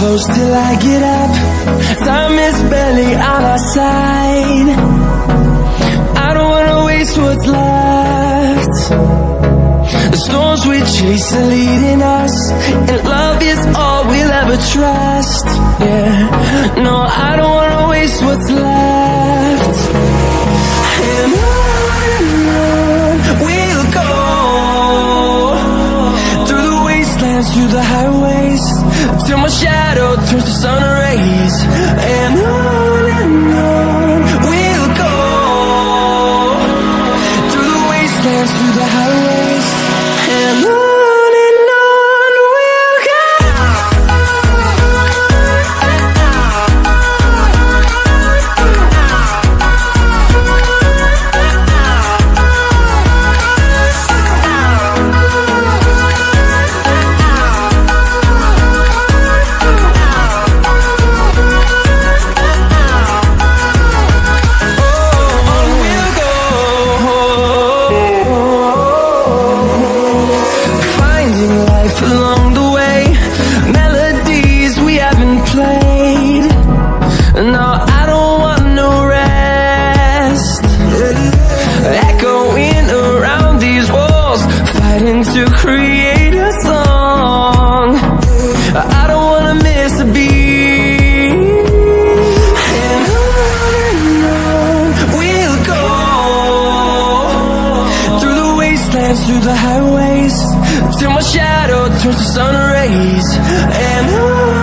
close till I get up. Time is barely on our side. I don't wanna waste what's left. The storms we chase are leading us, and love is all we'll ever trust. Yeah, no, I don't wanna waste what's left. And on we'll go, through the wastelands, through the highways, till my shadow turns to sun rays. And on we'll go, through the wastelands, through the highways, and on we'll go. Along the way, melodies we haven't played. No, I don't want no rest. Echoing around these walls, fighting to create a song. I don't wanna miss a beat. And on we'll go, through the wastelands, through the highways, till my shadow turns to sun rays. And on